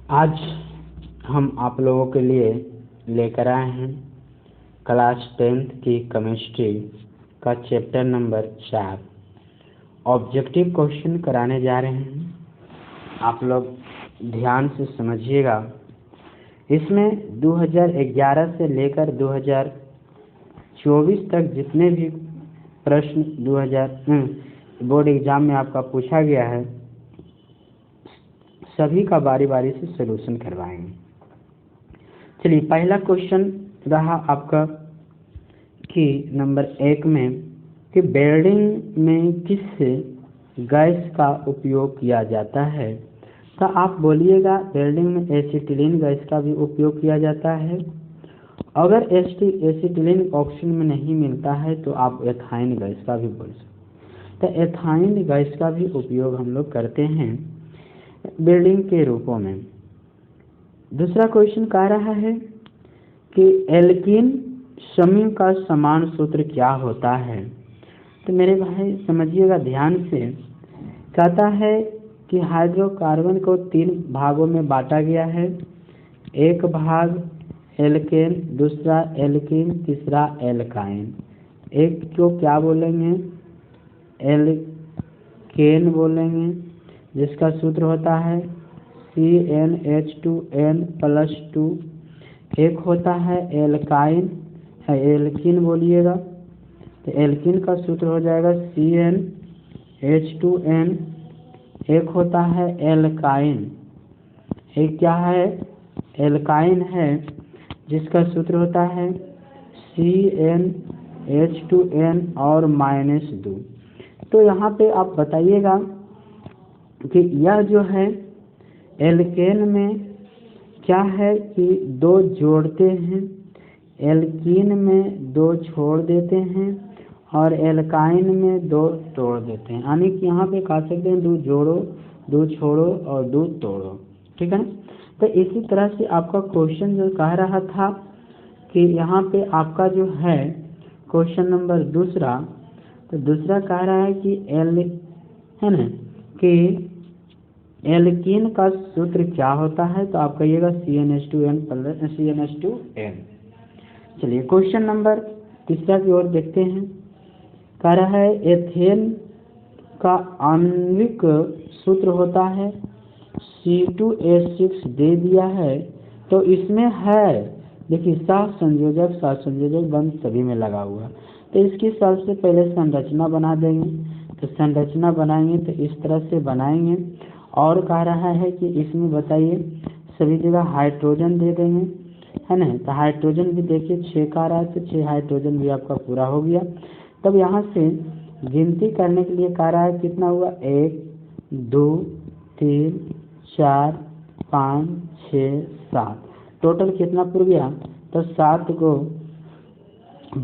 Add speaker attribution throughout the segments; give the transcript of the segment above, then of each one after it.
Speaker 1: आज हम आप लोगों के लिए लेकर आए हैं क्लास 10th की केमिस्ट्री का चैप्टर नंबर 4 ऑब्जेक्टिव क्वेश्चन कराने जा रहे हैं। आप लोग ध्यान से समझिएगा। इसमें 2011 से लेकर 2024 तक जितने भी प्रश्न 2000 बोर्ड एग्जाम में आपका पूछा गया है, सभी का बारी बारी से सलूशन करवाएंगे। चलिए, पहला क्वेश्चन रहा आपका कि नंबर 1 में कि वेल्डिंग में किस गैस का उपयोग किया जाता है। तो आप बोलिएगा वेल्डिंग में एसिटिलीन गैस का भी उपयोग किया जाता है। अगर एसिटिलीन ऑप्शन में नहीं मिलता है तो आप एथाइन गैस का भी बोल सकते। तो एथाइन गैस का भी उपयोग हम लोग करते हैं वेल्डिंग के रूपों में। दूसरा क्वेश्चन कह रहा है कि एल्कीन समूह का समान सूत्र क्या होता है। तो मेरे भाई समझिएगा ध्यान से। कहता है कि हाइड्रोकार्बन को 3 भागों में बांटा गया है। एक भाग एल्केन, दूसरा एल्कीन, तीसरा एल्काइन। एक को क्या बोलेंगे? एल्केन बोलेंगे, जिसका सूत्र होता है CnH2n+2। एक होता है एल्काइन, एल्कीन बोलिएगा, तो एल्कीन का सूत्र हो जाएगा CnH2n। एक होता है एल्काइन, एक क्या है? एल्काइन है, जिसका सूत्र होता है CnH2n और -2। तो यहाँ पे आप बताइएगा कि यह जो है एल्केन में क्या है कि 2 जोड़ते हैं, एल्कीन में 2 छोड़ देते हैं और एल्काइन में 2 तोड़ देते हैं। यानी कि यहाँ पे कह सकते हैं 2 जोड़ो, 2 छोड़ो और 2 तोड़ो। ठीक है ना? तो इसी तरह से आपका क्वेश्चन जो कह रहा था कि यहाँ पे आपका जो है क्वेश्चन नंबर दूसरा, तो दूसरा कह रहा है कि है ना कि एल्कीन का सूत्र क्या होता है। तो आप कहिएगा CnH2n। चलिए, क्वेश्चन नंबर तीसरा की ओर देखते हैं। कह रहा है एथेन का आणविक सूत्र होता है C2H6 दे दिया है। तो इसमें है, देखिए, सहसंयोजक बंध सभी में लगा हुआ। तो इसकी सबसे पहले संरचना बना देंगे। तो संरचना बनाएंगे तो इस तरह से बनाएंगे। और कह रहा है कि इसमें बताइए सभी जगह हाइड्रोजन दे देंगे, है ना। तो हाइड्रोजन भी देखिए 6 का रहा है, तो 6 हाइड्रोजन भी आपका पूरा हो गया। तब यहाँ से गिनती करने के लिए कह रहा है कितना हुआ? 1 2 3 4 5 6 7, टोटल कितना पूर गया? तो 7 को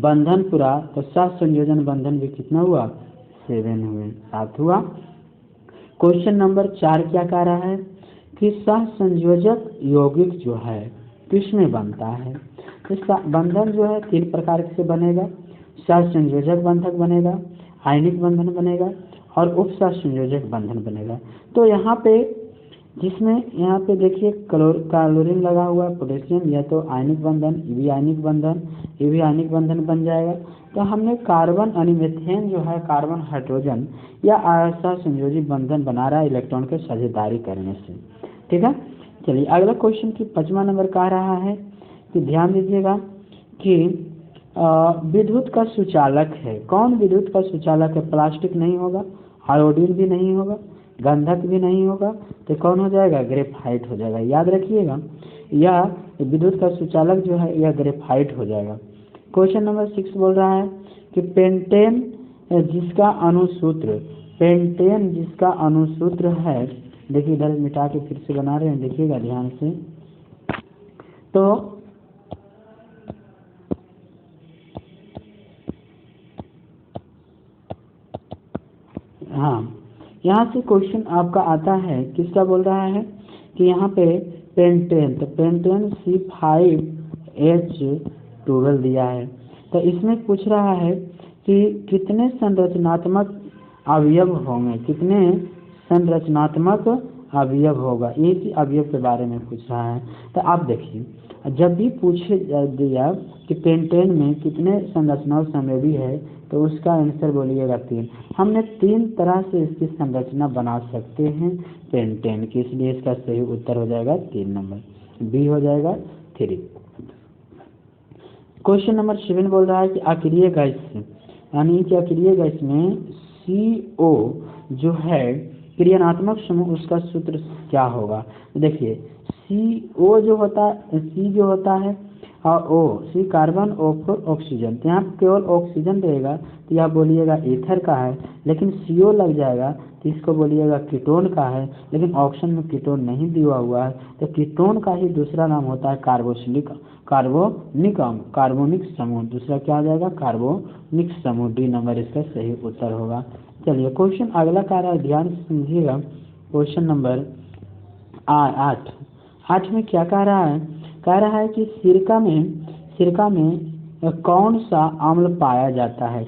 Speaker 1: बंधन पूरा। तो सहसंयोजन बंधन भी कितना हुआ? 7 हुए, 7 हुआ। क्वेश्चन नंबर 4 क्या कह रहा है कि सहसंयोजक यौगिक जो है किसमें बनता है। इसका बंधन जो है 3 प्रकार से बनेगा। सहसंयोजक बंधक बनेगा, आयनिक बंधन बनेगा और उपसहसंयोजक बंधन बनेगा। तो यहाँ पे यहाँ पे देखिए क्लोरीन लगा हुआ है, पोटेशियम, या तो आयनिक बंधन, ये भी आयनिक बंधन बन जाएगा। तो हमने कार्बन अनिमेथेन जो है कार्बन हाइड्रोजन या सहसंयोजी बंधन बना रहा है इलेक्ट्रॉन के साझेदारी करने से। ठीक है। चलिए, अगला क्वेश्चन की 5वां नंबर कह रहा है कि ध्यान दीजिएगा कि विद्युत का सुचालक है। कौन विद्युत का सुचालक है? प्लास्टिक नहीं होगा, आयोडीन भी नहीं होगा, गंधक भी नहीं होगा, तो कौन हो जाएगा? ग्रेफाइट हो जाएगा। याद रखिएगा, यह विद्युत का सुचालक जो है यह ग्रेफाइट हो जाएगा। क्वेश्चन नंबर 6 बोल रहा है कि पेंटेन जिसका अणुसूत्र है, देखिए इधर मिटा के फिर से बना रहे हैं, देखिएगा ध्यान से। तो हाँ, यहाँ से क्वेश्चन आपका आता है, किसका बोल रहा है कि यहाँ पे पेंटेन, तो पेंटेन C5H12 दिया है। तो इसमें पूछ रहा है कि कितने संरचनात्मक अवयव होंगे, कितने संरचनात्मक अवयव होगा, एक ही अवयव के बारे में पूछ रहा है। तो आप देखिए, जब भी पूछे दिया कि पेंटेन में कितने संरचनाओं समयोगी है, तो उसका आंसर बोलिएगा 3। हमने 3 तरह से इसकी संरचना बना सकते हैं पेंटेन की, इसलिए इसका सही उत्तर हो जाएगा 3 नंबर, बी हो जाएगा 3। क्वेश्चन नंबर 7 बोल रहा है कि अक्रिय गैस यानी कि अक्रिय गैस में CO जो है क्रियात्मक समूह, उसका सूत्र क्या होगा। देखिए CO जो होता है, C जो होता है और O, C carbon, O4 oxygen, तो यहाँ केवल ऑक्सीजन रहेगा तो यह बोलिएगा ईथर का है, लेकिन CO लग जाएगा तो इसको बोलिएगा कीटोन का है, लेकिन ऑप्शन में कीटोन नहीं दिया हुआ है, तो कीटोन का ही दूसरा नाम होता है कार्बोनिक समूह। दूसरा क्या आ जाएगा, कार्बोनिक समूह। डी नंबर इसका सही उत्तर होगा। चलिए क्वेश्चन अगला कह रहा है, ध्यान से समझिएगा। क्वेश्चन नंबर 8 में क्या कह रहा है, कह रहा है कि सिरका में कौन सा अम्ल पाया जाता है।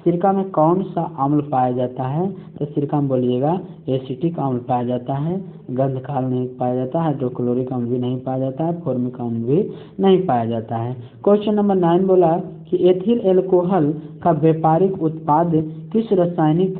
Speaker 1: सिरका में कौन सा अम्ल पाया जाता है, तो सिरका में बोलिएगा एसिटिक अम्ल पाया जाता है, गंधकाल नहीं पाया जाता है, हाइड्रोक्लोरिक अम्ल भी नहीं पाया जाता है, फॉर्मिक अम्ल भी नहीं पाया जाता है। क्वेश्चन नंबर 9 बोला कि एथिल एल्कोहल का व्यापारिक उत्पाद किस रासायनिक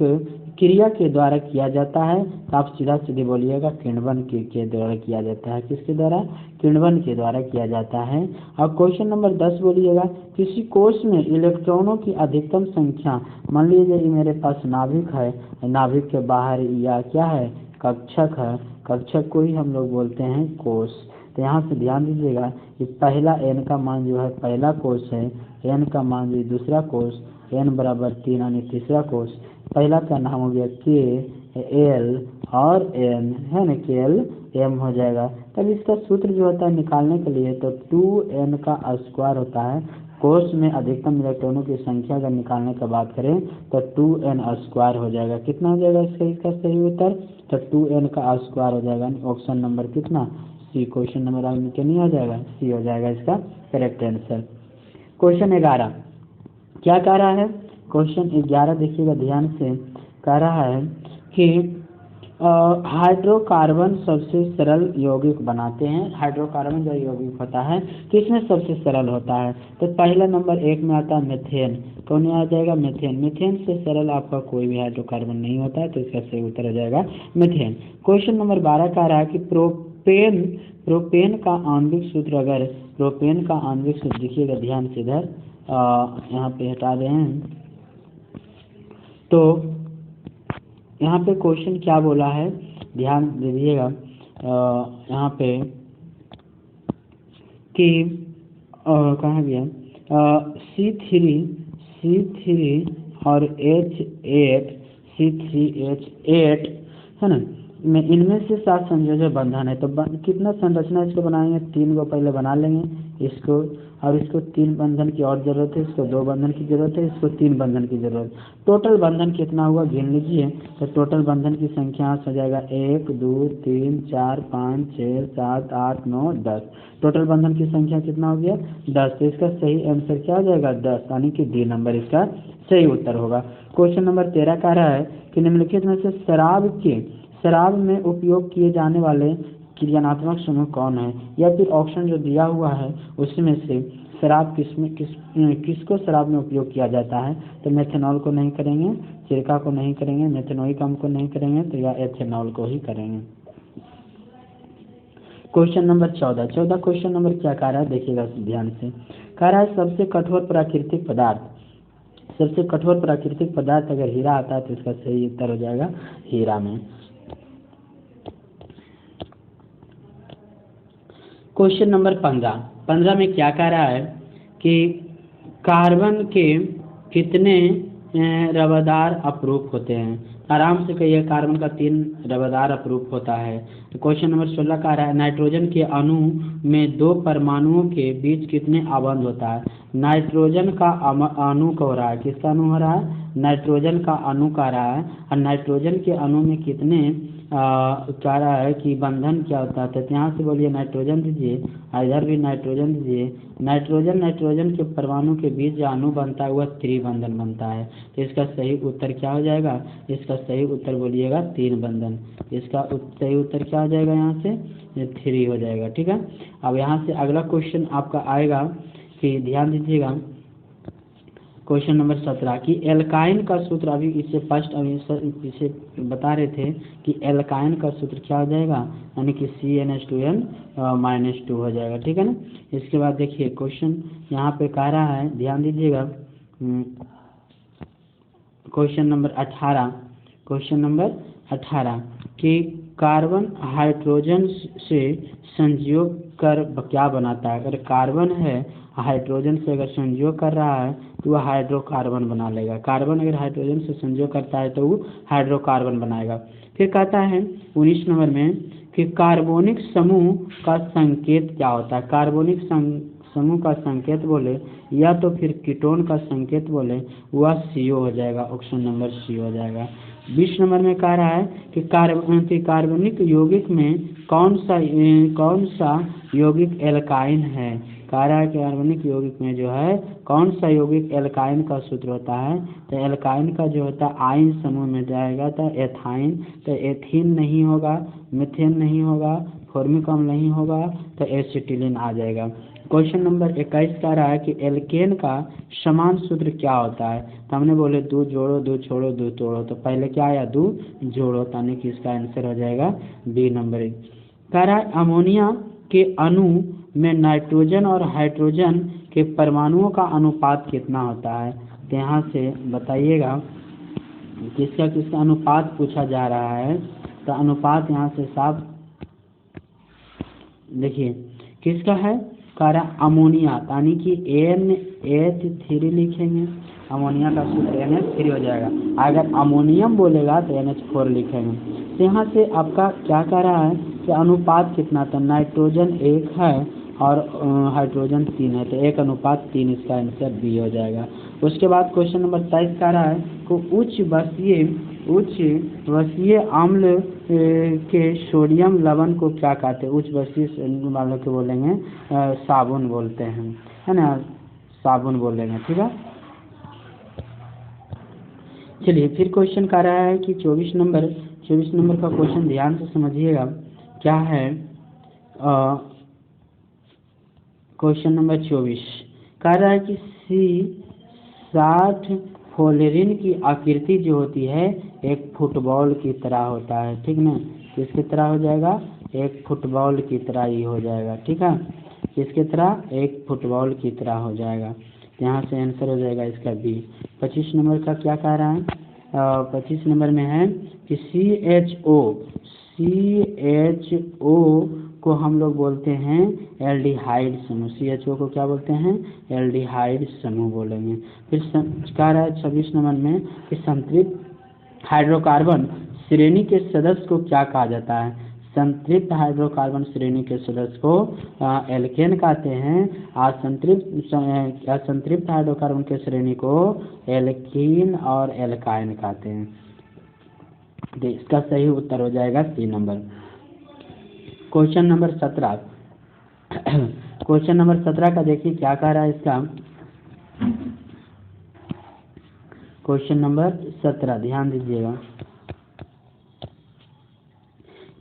Speaker 1: क्रिया के द्वारा किया जाता है, तो आप सीधा सीधे बोलिएगा किण्वन के द्वारा किया जाता है। किसके द्वारा, किण्वन के द्वारा किया जाता है। और क्वेश्चन नंबर 10 बोलिएगा, किसी कोश में इलेक्ट्रॉनों की अधिकतम संख्या, मान लीजिए मेरे पास नाभिक है, नाभिक के बाहर या क्या है, कक्षक है, कक्षक को ही हम लोग बोलते हैं कोश। तो यहाँ से ध्यान दीजिएगा कि पहला n का मान जो है पहला कोश है, n का मान जो दूसरा कोश, n बराबर 3 यानी तीसरा कोश। पहला का नाम हो गया KL और n है ना, KL m हो जाएगा। तब इसका सूत्र जो होता है निकालने के लिए तो 2n का स्क्वायर होता है। कोश में अधिकतम इलेक्ट्रॉनों की संख्या अगर निकालने की बात करें तो 2n स्क्वायर हो जाएगा। कितना हो जाएगा इसका सही उत्तर, तो 2n का स्क्वायर हो जाएगा। ऑप्शन नंबर कितना, सी। क्वेश्चन नंबर आगे क्या नहीं हो जाएगा, सी हो जाएगा इसका करेक्ट आंसर। क्वेश्चन 11 क्या कह रहा है, क्वेश्चन 11 देखिएगा ध्यान से, कह रहा है कि हाइड्रोकार्बन सबसे सरल यौगिक बनाते हैं। हाइड्रोकार्बन जो यौगिक होता है किसमें सबसे सरल होता है, तो पहला नंबर 1 में आता है मेथेन। कौन आ जाएगा, मेथेन। मेथेन से सरल आपका कोई भी हाइड्रोकार्बन नहीं होता है, तो इसका सही उत्तर हो जाएगा मेथेन। क्वेश्चन नंबर 12 कह रहा है कि प्रोपेन का आणविक सूत्र, अगर प्रोपेन का आणविक सूत्र देखिएगा ध्यान से, इधर यहाँ पे हटा रहे हैं, तो यहाँ पे क्वेश्चन क्या बोला है, ध्यान दीजिएगा यहाँ पे कि कहाँ गया, C3 और H8 C3H8 है ना, में इनमें से 7 संयोजक बंधन है। तो कितना संरचना इसको बनाएंगे, 3 को पहले बना लेंगे इसको, और इसको 3 बंधन की और जरूरत है, इसको 2 बंधन की जरूरत है, इसको 3 बंधन की जरूरत। टोटल बंधन कितना हुआ गिन लीजिए, तो टोटल बंधन की संख्या हो जाएगा 1 2 3 4 5 6 7 8 9 10। टोटल बंधन की संख्या कितना हो गया 10। तो इसका सही आंसर क्या हो जाएगा 10, यानी कि डी नंबर इसका सही उत्तर होगा। क्वेश्चन नंबर 13 कह रहा है कि निम्नलिखित में से शराब में उपयोग किए जाने वाले क्रियात्मक समूह कौन है, या फिर ऑप्शन जो दिया हुआ है उसमें से शराब किसको शराब में उपयोग किया जाता है, तो मेथनॉल को नहीं करेंगे, सिरका को नहीं करेंगे, मेथनोइक अम्ल को नहीं करेंगे, तो या एथेनॉल को ही करेंगे। क्वेश्चन नंबर 14 क्वेश्चन नंबर क्या कह रहा है देखिएगा ध्यान से, कह रहा है सबसे कठोर प्राकृतिक पदार्थ अगर हीरा आता है तो इसका सही उत्तर हो जाएगा हीरा में। क्वेश्चन नंबर 15 में क्या कह रहा है कि कार्बन के कितने रबरदार अपरूप होते हैं। आराम से कहिए, कार्बन का 3 रबरदार अपरूप होता है। तो क्वेश्चन नंबर 16 कह रहा है नाइट्रोजन के अणु में 2 परमाणुओं के बीच कितने आबंध होता है। नाइट्रोजन का अणु का हो रहा है, किसका अणु हो रहा है, नाइट्रोजन का अणु कह रहा है, और नाइट्रोजन के अणु में कितने कह रहा है कि बंधन क्या होता है। तो यहाँ से बोलिए नाइट्रोजन दीजिए, इधर भी नाइट्रोजन दीजिए। नाइट्रोजन के परमाणु के बीच जो अणु बनता है वह त्रिबंधन बनता है। तो इसका सही उत्तर क्या हो जाएगा, इसका सही उत्तर बोलिएगा 3 बंधन। इसका सही उत्तर क्या हो जाएगा, यहाँ से 3 हो जाएगा। ठीक है, अब यहाँ से अगला क्वेश्चन आपका आएगा कि ध्यान दीजिएगा, क्वेश्चन नंबर 17 कि एल्काइन का सूत्र, अभी इससे फर्स्ट अभी इसे बता रहे थे कि एल्काइन का सूत्र क्या हो जाएगा, यानी कि CnH2n-2 हो जाएगा। ठीक है ना। इसके बाद देखिए क्वेश्चन यहाँ पे कह रहा है, ध्यान दीजिएगा, क्वेश्चन नंबर 18 कि कार्बन हाइड्रोजन से संयोग कर क्या बनाता है। अगर कार्बन है हाइड्रोजन से अगर संयोग कर रहा है तो वह हाइड्रोकार्बन बना लेगा। कार्बन अगर हाइड्रोजन से संयोग करता है तो वो हाइड्रोकार्बन बनाएगा। फिर कहता है 19 नंबर में कि कार्बोनिक समूह का संकेत क्या होता है। कार्बोनिक समूह का संकेत बोले या तो फिर कीटोन का संकेत बोले, वह CO हो जाएगा, ऑप्शन नंबर C हो जाएगा। 20 नंबर में कह रहा है कि कार्बनिक यौगिक में कौन सा यौगिक एल्काइन है। कह रहा है कि कार्बनिक यौगिक में जो है कौन सा यौगिक एल्काइन का सूत्र होता है। तो एल्काइन का जो होता है आयन समूह में जाएगा तो एथाइन, तो एथीन नहीं होगा, मिथेन नहीं होगा, फॉर्मिक अम्ल नहीं होगा, तो एसिटिलीन आ जाएगा। क्वेश्चन नंबर 21 कह रहा है कि एल्केन का समान सूत्र क्या होता है। तो हमने बोले 2 जोड़ो 2 छोड़ो 2 तोड़ो, तो पहले क्या आया 2 जोड़ो, यानी कि इसका आंसर हो जाएगा B नंबर। कह रहा है अमोनिया के अणु में नाइट्रोजन और हाइड्रोजन के परमाणुओं का अनुपात कितना होता है। तो यहाँ से बताइएगा किसका अनुपात पूछा जा रहा है। तो अनुपात यहाँ से साफ देखिए किसका है, कह रहा अमोनिया, यानी कि NH3 लिखेंगे, अमोनिया का सूत्र NH3 हो जाएगा। अगर अमोनियम बोलेगा तो NH4 लिखेंगे। तो यहाँ से आपका क्या कह रहा है कि अनुपात कितना था, नाइट्रोजन 1 है और हाइड्रोजन 3 है, तो 1:3, इसका आंसर B हो जाएगा। उसके बाद क्वेश्चन नंबर 23 कह रहा है कि उच्च वसीय अम्ल के सोडियम लवण को क्या कहते हैं। उच्च वसीय वालों को बोलेंगे साबुन बोलते हैं, है ना, साबुन बोलेंगे। ठीक है, चलिए फिर क्वेश्चन कह रहा है कि 24 नंबर का क्वेश्चन ध्यान से समझिएगा क्या है। क्वेश्चन नंबर 24 कह रहा है कि C60 फ्लोरीन की आकृति जो होती है एक फुटबॉल की तरह होता है। ठीक ना, किसकी तरह हो जाएगा, एक फुटबॉल की तरह ही हो जाएगा। ठीक है, किसकी तरह, एक फुटबॉल की तरह हो जाएगा। यहाँ से आंसर हो जाएगा इसका B। 25 नंबर का क्या कह रहा है, 25 नंबर में है कि CHO को हम लोग बोलते हैं एल्डिहाइड समूह। CHO को क्या बोलते हैं, एल्डिहाइड समूह बोलेंगे। फिर कह रहा है 26 नंबर में कि संतृप्त हाइड्रोकार्बन श्रेणी के सदस्य को क्या कहा जाता है। संतृप्त हाइड्रोकार्बन श्रेणी के सदस्य को एल्केन कहते हैं, और असंतृप्त हाइड्रोकार्बन के श्रेणी को एल्कीन और एल्काइन कहते हैं। तो इसका सही उत्तर हो जाएगा C number. Question number 17 question number 17 का देखिए क्या कह रहा है इसका। क्वेश्चन नंबर 17 ध्यान दीजिएगा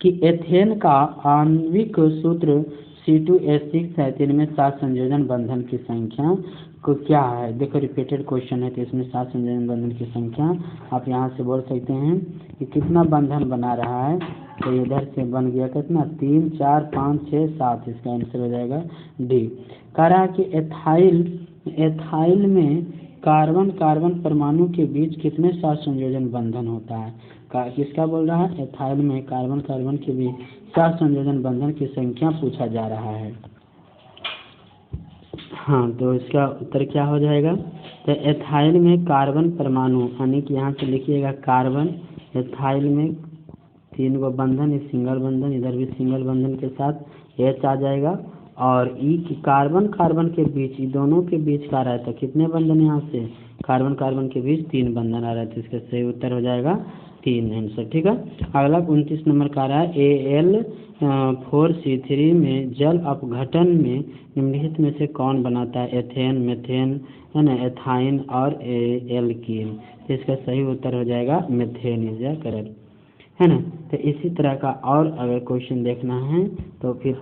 Speaker 1: कि एथेन का आणविक सूत्र C2H6 है, तो इनमें 7 संयोजन बंधन की संख्या को क्या है। देखो रिपीटेड क्वेश्चन है, तो इसमें 7 संयोजन बंधन की संख्या आप यहाँ से बोल सकते हैं कि कितना बंधन बना रहा है। तो इधर से बन गया कितना, 3 4 5 6 7, इसका आंसर हो जाएगा D। कह रहा है कि एथाइल में कार्बन कार्बन परमाणु के बीच कितने 7 संयोजन बंधन होता है। किसका बोल रहा है, एथाइल में कार्बन कार्बन के बीच 7 संयोजन बंधन की संख्या पूछा जा रहा है। हाँ, तो इसका उत्तर क्या हो जाएगा। तो एथाइल में कार्बन परमाणु, यानी कि यहाँ से लिखिएगा कार्बन, एथाइल में 3 गो बंधन, इस सिंगल बंधन, इधर भी सिंगल बंधन के साथ H आ जाएगा, और ई की कार्बन कार्बन के बीच, दोनों के बीच का रहता है कितने बंधन, यहाँ से कार्बन कार्बन के बीच 3 बंधन आ रहा है, तो इसका सही उत्तर हो जाएगा 3 आंसर। ठीक है। अगला 29 नंबर का रहा है Al4C3 में जल अपघटन में निम्नलिखित में से कौन बनाता है? एथेन, मेथेन, है ना, एथाइन और एल्कीन। तो इसका सही उत्तर हो जाएगा मेथेन इज करेक्ट, है ना। तो इसी तरह का और अगर क्वेश्चन देखना है तो फिर